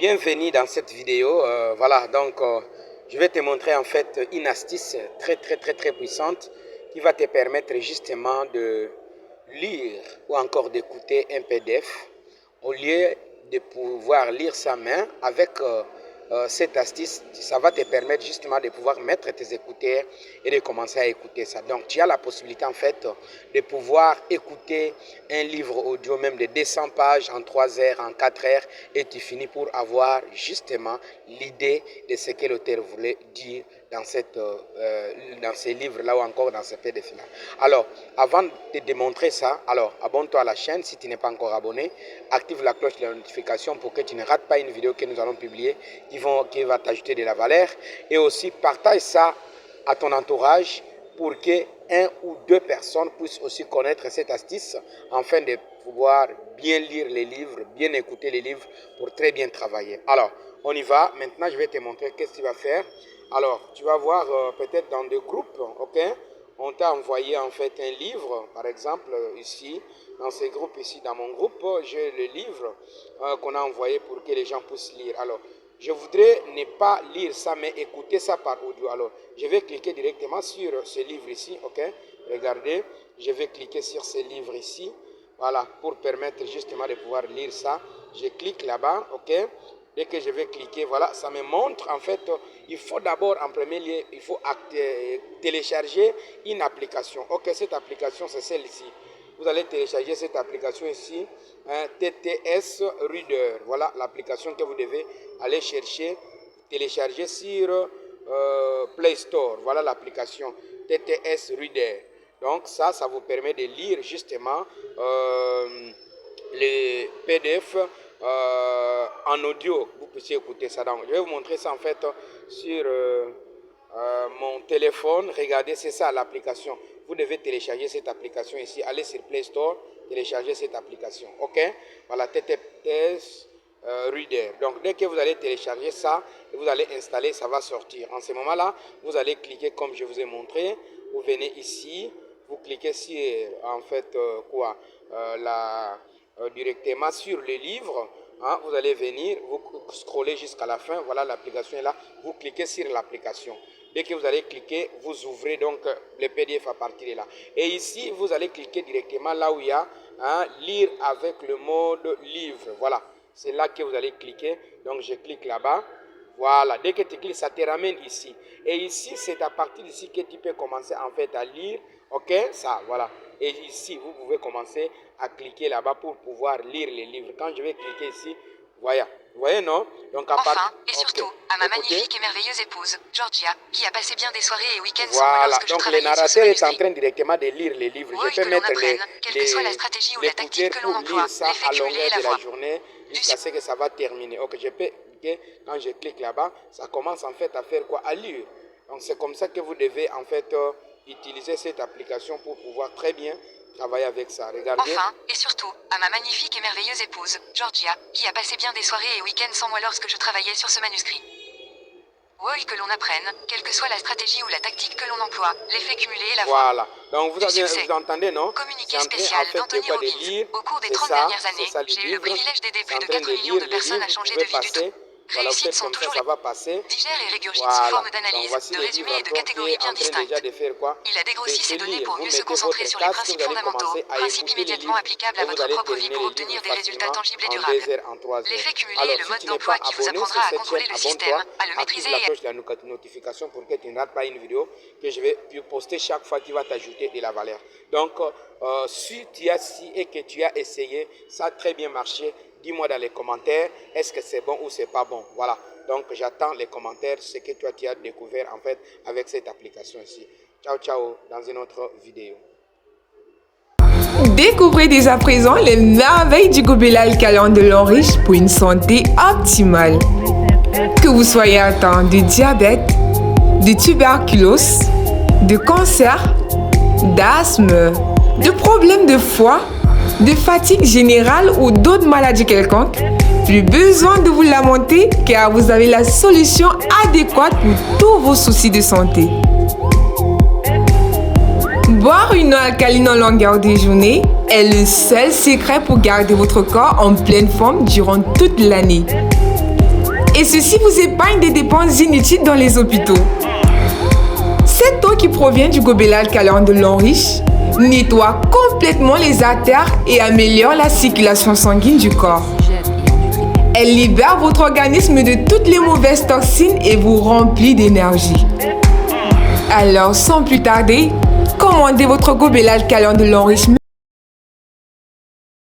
Bienvenue dans cette vidéo. Voilà, donc je vais te montrer en fait une astuce très puissante qui va te permettre justement de lire ou encore d'écouter un PDF au lieu de pouvoir lire sa main. Avec cette astuce, ça va te permettre justement de pouvoir mettre tes écouteurs et de commencer à écouter ça. Donc tu as la possibilité en fait de pouvoir écouter un livre audio même de 200 pages en 3 heures, en 4 heures, et tu finis pour avoir justement l'idée de ce que l'auteur voulait dire dans ces livres-là ou encore dans ce PDF-là. Alors, avant de te démontrer ça, alors abonne-toi à la chaîne si tu n'es pas encore abonné, active la cloche de la notification pour que tu ne rates pas une vidéo que nous allons publier qui va t'ajouter de la valeur, et aussi partage ça à ton entourage pour que 1 ou 2 personnes puissent aussi connaître cette astuce afin de pouvoir bien lire les livres, bien écouter les livres pour très bien travailler. Alors, on y va. Maintenant, je vais te montrer qu'est-ce que tu vas faire. Alors, tu vas voir peut-être dans des groupes, ok? On t'a envoyé en fait un livre, par exemple ici, dans ces groupes ici, dans mon groupe, j'ai le livre qu'on a envoyé pour que les gens puissent lire. Alors, je voudrais ne pas lire ça, mais écouter ça par audio. Alors, je vais cliquer directement sur ce livre ici, ok? Regardez, je vais cliquer sur ce livre ici, voilà, pour permettre justement de pouvoir lire ça. Je clique là-bas, ok? Dès que je vais cliquer, voilà, ça me montre en fait, il faut d'abord en premier lieu, il faut télécharger une application. Ok, cette application c'est celle-ci. Vous allez télécharger cette application ici, TTS Reader. Voilà l'application que vous devez aller chercher, télécharger sur Play Store. Voilà l'application TTS Reader. Donc ça vous permet de lire justement les PDF en audio. Vous puissiez écouter ça. Donc, je vais vous montrer ça en fait sur mon téléphone. Regardez, c'est ça l'application. Vous devez télécharger cette application ici. Allez sur Play Store, télécharger cette application. Ok, voilà, TTS Reader. Donc dès que vous allez télécharger ça, vous allez installer, ça va sortir. En ce moment-là, vous allez cliquer comme je vous ai montré. Vous venez ici, vous cliquez sur en fait directement sur le livre. Hein, vous allez venir, vous scrollez jusqu'à la fin. Voilà, l'application est là. Vous cliquez sur l'application. Dès que vous allez cliquer, vous ouvrez donc le PDF à partir de là. Et ici, vous allez cliquer directement là où il y a lire avec le mode livre. Voilà, c'est là que vous allez cliquer. Donc, je clique là-bas. Voilà, dès que tu cliques, ça te ramène ici. Et ici, c'est à partir d'ici que tu peux commencer en fait à lire. Ok, ça, voilà. Et ici, vous pouvez commencer à cliquer là-bas pour pouvoir lire les livres. Quand je vais cliquer ici, voilà. Vous voyez, non? Donc, enfin, et surtout, à ma magnifique et merveilleuse épouse, Georgia, qui a passé bien des soirées et week-ends sans moi lorsque je travaillais sur ce narrateur est en manuscrit. train directement de lire les livres. Oui, Je peux mettre quelle que soit la stratégie ou la tactique que l'on emploie, l'effet cumulé est la voix. Journée jusqu'à ce que ça va terminer. Ok, je peux cliquer. Quand je clique là-bas, ça commence en fait à faire quoi? À lire. Donc, c'est comme ça que vous devez en fait utiliser cette application pour pouvoir très bien travailler avec ça. Regardez. Enfin, et surtout, à ma magnifique et merveilleuse épouse, Georgia, qui a passé bien des soirées et week-ends sans moi lorsque je travaillais sur ce manuscrit. Oui, que l'on apprenne, quelle que soit la stratégie ou la tactique que l'on emploie, l'effet cumulé est la voix. Voilà, donc vous entendez, non? Communiqué spécial d'Anthony Robbins. Au cours des 30 dernières années, j'ai eu le privilège d'aider plus de 4 millions de personnes à changer de vie du tout. Voilà, Réussite sont comme toujours ça va passer. digère et régurgite sous forme d'analyse, de résumé et de catégories bien distinctes. Il a dégrossi ses données pour mieux se concentrer sur les principes fondamentaux, principes immédiatement applicables à votre propre vie pour obtenir des résultats tangibles et durables. L'effet cumulé est le mode d'emploi qui vous apprendra à contrôler le système, à le maîtriser et active la cloche de la notification pour que tu ne rates pas une vidéo que je vais poster chaque fois qui va t'ajouter de la valeur. Donc, si tu as et que tu as essayé, ça a très bien marché. Dis-moi dans les commentaires, est-ce que c'est bon ou c'est pas bon? Voilà, donc j'attends les commentaires, ce que toi tu as découvert en fait avec cette application ici. Ciao, ciao, dans une autre vidéo. Découvrez dès à présent les merveilles du gobelet alcalin de l'eau riche pour une santé optimale. Que vous soyez atteint de diabète, de tuberculose, de cancer, d'asthme, de problèmes de foie, de fatigue générale ou d'autres maladies quelconques, plus besoin de vous lamenter car vous avez la solution adéquate pour tous vos soucis de santé. Boire une eau alcaline en longueur de journée est le seul secret pour garder votre corps en pleine forme durant toute l'année. Et ceci vous épargne des dépenses inutiles dans les hôpitaux. Cette eau qui provient du gobelet alcalin de l'Enriche nettoie complètement les artères et améliore la circulation sanguine du corps. Elle libère votre organisme de toutes les mauvaises toxines et vous remplit d'énergie. Alors, sans plus tarder, commandez votre gobelet alcalin de l'Enriche